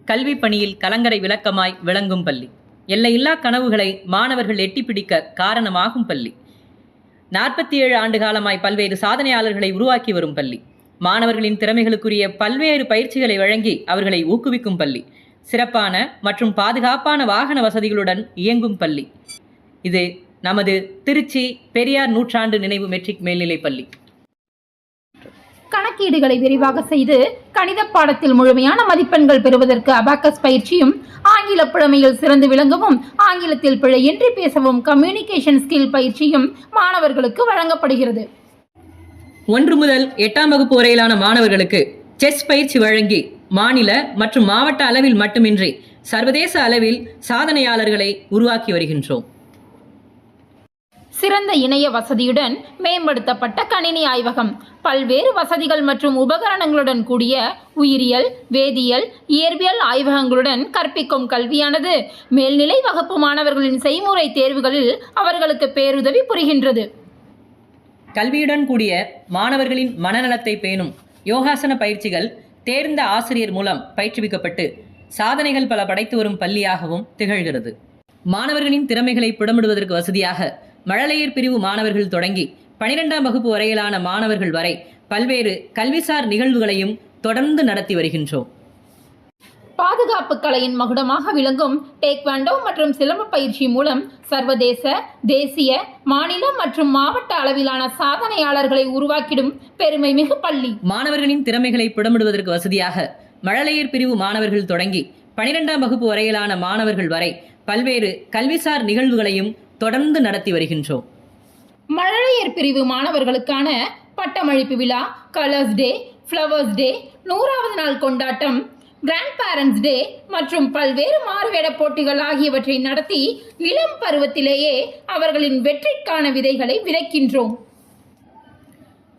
கல்வி பணியில் கலங்கரை விளக்கமாய் விளங்கும் பள்ளி. எல்லையில்லா கனவுகளை மாணவர்கள் எட்டிப்பிடிக்க காரணமாகும் பள்ளி. 47 ஆண்டு காலமாய் பல்வேறு சாதனையாளர்களை உருவாக்கி வரும் பள்ளி. மாணவர்களின் திறமைகளுக்குரிய பல்வேறு பயிற்சிகளை வழங்கி அவர்களை ஊக்குவிக்கும் பள்ளி. சிறப்பான மற்றும் பாதுகாப்பான வாகன வசதிகளுடன் இயங்கும் பள்ளி. இது நமது திருச்சி பெரியார் நூற்றாண்டு நினைவு மெட்ரிக் மேல்நிலைப் பள்ளி. கணக்கீடுகளை விரிவாக செய்து கணித பாடத்தில் முழுமையான மதிப்பெண்கள் பெறுவதற்கு அபாக்கஸ் பயிற்சியும், ஆங்கில புலமையில் சிறந்து விளங்கவும் ஆங்கிலத்தில் பிழையின்றி பேசவும் கம்யூனிகேஷன் ஸ்கில் பயிற்சியும் மாணவர்களுக்கு வழங்கப்படுகிறது. 1 முதல் 8ஆம் வகுப்பு வரையிலான மாணவர்களுக்கு செஸ் பயிற்சி வழங்கி மாநில மற்றும் மாவட்ட அளவில் மட்டுமின்றி சர்வதேச அளவில் சாதனையாளர்களை உருவாக்கி வருகின்றோம். சிறந்த இணைய வசதியுடன் மேம்படுத்தப்பட்ட கணினி ஆய்வகம், பல்வேறு வசதிகள் மற்றும் உபகரணங்களுடன் கூடிய உயிரியல், வேதியியல், இயற்பியல் ஆய்வகங்களுடன் கற்பிக்கும் கல்வியானது மேல்நிலை வகுப்பு மாணவர்களின் செய்முறை தேர்வுகளில் அவர்களுக்கு பேருதவி புரிகின்றது. கல்வியுடன் கூடிய மாணவர்களின் மனநலத்தை பேணும் யோகாசன பயிற்சிகள் தேர்ந்த ஆசிரியர் மூலம் பயிற்றுவிக்கப்பட்டு சாதனைகள் பல படைத்து வரும் பள்ளியாகவும் திகழ்கிறது. மாணவர்களின் திறமைகளை புடமிடுவதற்கு வசதியாக மழலையர் பிரிவு மாணவர்கள் தொடங்கி 12ஆம் வகுப்பு வரையிலான மாணவர்கள் வரை பல்வேறு கல்விசார் நிகழ்வுகளையும் தொடர்ந்து நடத்தி வருகின்றோம். பாதுகாப்பு கலையின் மகுடமாக விளங்கும் டேக்வாண்டோ மற்றும் சிலம்ப பயிற்சி மூலம் சர்வதேச, தேசிய, மாநில மற்றும் மாவட்ட அளவிலான சாதனையாளர்களை உருவாக்கிடும் பெருமை மிகு பள்ளி. மாணவர்களின் திறமைகளை புடமிடுவதற்கு வசதியாக மழலையர் பிரிவு மாணவர்கள் தொடங்கி 12ஆம் வகுப்பு வரையிலான மாணவர்கள் வரை பல்வேறு கல்விசார் நிகழ்வுகளையும் தொடர்ந்து நடத்தி வருகின்றோம். மழலையர் பிரிவு மாணவர்களுக்கான பட்டமளிப்பு விழா, கலர்ஸ் டே, ஃப்ளவர்ஸ் டே, 100வது நாள் கொண்டாட்டம், கிராண்ட் பேரண்ட்ஸ் டே மற்றும் பல்வேறு மாறுவேட போட்டிகள் ஆகியவற்றை நடத்தி இளம் பருவத்திலேயே அவர்களின் வெற்றிக்கான விதைகளை விதைக்கின்றோம்.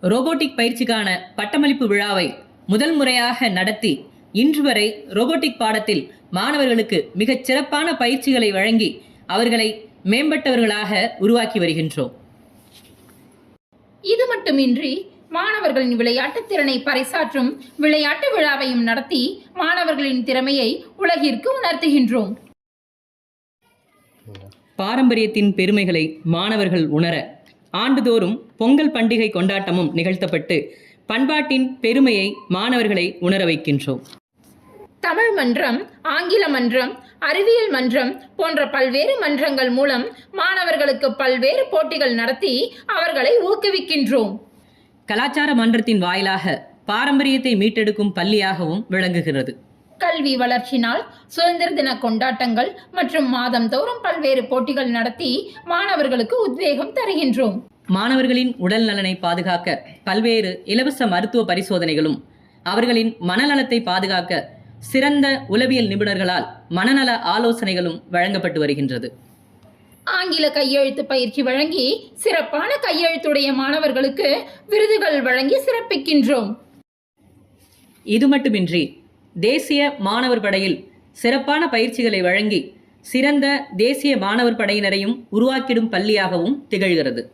ரோபோட்டிக் பயிற்சிக்கான பட்டமளிப்பு விழாவை முதல் முறையாக நடத்தி இன்று வரை ரோபோட்டிக் பாடத்தில் மாணவர்களுக்கு மிகச் சிறப்பான பயிற்சிகளை வழங்கி அவர்களை மேம்பட்டவர்களாக உருவாக்கி வருகின்றோம். இது மட்டுமின்றி மாணவர்களின் விளையாட்டு திறனை பறைசாற்றும் விளையாட்டு விழாவையும் நடத்தி மாணவர்களின் திறமையை உலகிற்கு உணர்த்துகின்றோம். பாரம்பரியத்தின் பெருமைகளை மாணவர்கள் உணர ஆண்டுதோறும் பொங்கல் பண்டிகை கொண்டாட்டமும் நிகழ்த்தப்பட்டு பண்பாட்டின் பெருமையை மாணவர்களை உணர வைக்கின்றோம். தமிழ் மன்றம், ஆங்கில மன்றம், அறிவியல் மன்றம் போன்ற பல்வேறு மன்றங்கள் மூலம் மாணவர்களுக்கு பல்வேறு போட்டிகள் நடத்தி அவர்களை ஊக்குவிக்கின்றோம். கலாச்சார மன்றத்தின் வாயிலாக பாரம்பரியத்தை மீட்டெடுக்கும் பள்ளியாகவும் விளங்குகிறது. கல்வி வளர்ச்சி நாள், சுதந்திர தின கொண்டாட்டங்கள் மற்றும் மாதந்தோறும் பல்வேறு போட்டிகள் நடத்தி மாணவர்களுக்கு உத்வேகம் தருகின்றோம். மாணவர்களின் உடல் நலனை பாதுகாக்க பல்வேறு இலவச மருத்துவ பரிசோதனைகளும், அவர்களின் மனநலத்தை பாதுகாக்க சிறந்த உளவியல் நிபுணர்களால் மனநல ஆலோசனைகளும் வழங்கப்பட்டு வருகின்றது. ஆங்கில கையெழுத்து பயிற்சி வழங்கி சிறப்பான கையெழுத்துடைய மாணவர்களுக்கு விருதுகள் வழங்கி சிறப்பிக்கின்றோம். இது மட்டுமின்றி தேசிய மாணவர் படையில் சிறப்பான பயிற்சிகளை வழங்கி சிறந்த தேசிய மாணவர் படையினரையும் உருவாக்கிடும் பள்ளியாகவும் திகழ்கிறது.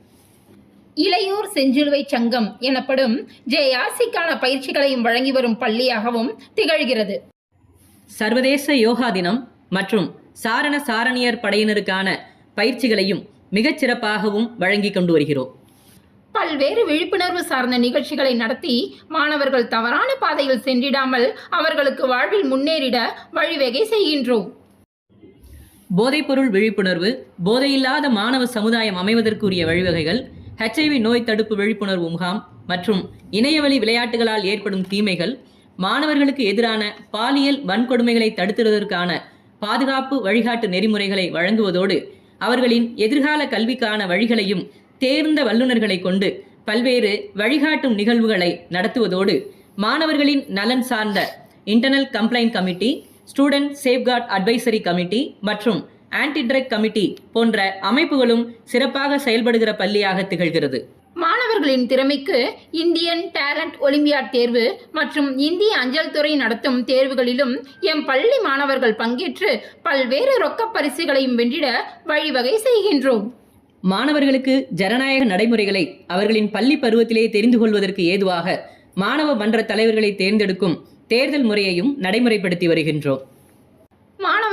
இளையோர் செஞ்சிலுவை சங்கம் எனப்படும் JRCக்கான பயிற்சிகளையும் வழங்கி வரும் பள்ளியாகவும் திகழ்கிறது. சர்வதேச யோகா தினம் மற்றும் சாரண சாரணியர் படையினருக்கான பயிற்சிகளையும் மிகச் சிறப்பாகவும் வழங்கி கொண்டு வருகிறோம். பல்வேறு விழிப்புணர்வு சார்ந்த நிகழ்ச்சிகளை நடத்தி மாணவர்கள் தவறான பாதையில் சென்றிடாமல் அவர்களுக்கு வாழ்வில் முன்னேறிட வழிவகை செய்கின்றோம். போதைப்பொருள் விழிப்புணர்வு, போதையில்லாத மாணவ சமுதாயம் அமைவதற்குரிய வழிவகைகள், HIV நோய் தடுப்பு விழிப்புணர்வு முகாம் மற்றும் இணையவழி விளையாட்டுகளால் ஏற்படும் தீமைகள், மாணவர்களுக்கு எதிரான பாலியல் வன்கொடுமைகளை தடுத்துவதற்கான பாதுகாப்பு வழிகாட்டு நெறிமுறைகளை வழங்குவதோடு அவர்களின் எதிர்கால கல்விக்கான வழிகளையும் தேர்ந்த வல்லுநர்களை கொண்டு பல்வேறு வழிகாட்டும் நிகழ்வுகளை நடத்துவதோடு மாணவர்களின் நலன் சார்ந்த internal complaint committee, student safeguard advisory committee மற்றும் ஆன்டி ட்ரக் கமிட்டி போன்ற அமைப்புகளும் சிறப்பாக செயல்படுகிற பள்ளியாக திகழ்கிறது. மாணவர்களின் திறமைக்கு இந்தியன் டேலண்ட் ஒலிம்பியாட் தேர்வு மற்றும் இந்திய அஞ்சல் துறை நடத்தும் தேர்வுகளிலும் எம் பள்ளி மாணவர்கள் பங்கேற்று பல்வேறு ரொக்க பரிசுகளையும் வென்றிட வழிவகை செய்கின்றோம். மாணவர்களுக்கு ஜனநாயக நடைமுறைகளை அவர்களின் பள்ளி பருவத்திலே தெரிந்து கொள்வதற்கு ஏதுவாக மாணவ மன்ற தலைவர்களை தேர்ந்தெடுக்கும் தேர்தல் முறையையும் நடைமுறைப்படுத்தி வருகின்றோம்.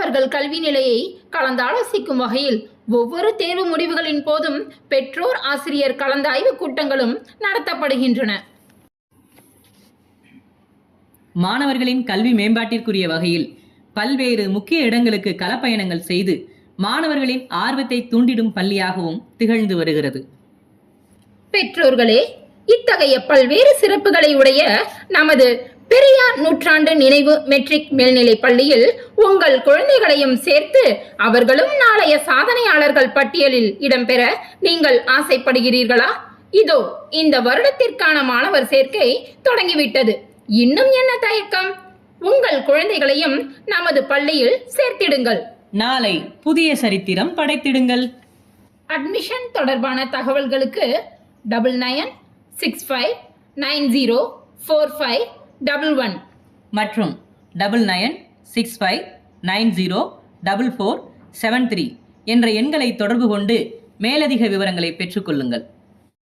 மாணவர்கள் கல்வி நிலையை கலந்தாலோசிக்கும் வகையில் ஒவ்வொரு தேர்வு முடிவுகளின் போதும் பெற்றோர் ஆசிரியர் கலந்தாய்வு கூட்டங்களும் நடத்தப்படுகின்றன. மாணவர்களின் கல்வி மேம்பாட்டிற்குரிய வகையில் பல்வேறு முக்கிய இடங்களுக்கு களப்பயணங்கள் செய்து மாணவர்களின் ஆர்வத்தை தூண்டிடும் பள்ளியாகவும் திகழ்ந்து வருகிறது. பெற்றோர்களே, இத்தகைய பல்வேறு சிறப்புகளை உடைய நமது பெரியார் நூற்றாண்டு நினைவு மெட்ரிக் மேல்நிலைப் பள்ளியில் உங்கள் குழந்தைகளையும் சேர்த்து அவர்களும் நாளைய சாதனையாளர்கள் பட்டியலில் இடம்பெற நீங்கள் ஆசைப்படுகிறீர்களா? இதோ இந்த வருடத்திற்கான மாணவர் சேர்க்கை தொடங்கிவிட்டது. இன்னும் என்ன தயக்கம்? உங்கள் குழந்தைகளையும் நமது பள்ளியில் சேர்த்திடுங்கள். நாளை புதிய சரித்திரம் படைத்திடுங்கள். அட்மிஷன் தொடர்பான தகவல்களுக்கு 9965904511 மற்றும் 9965904473 என்ற எண்களை தொடர்பு கொண்டு மேலதிக விவரங்களை பெற்றுக்கொள்ளுங்கள்.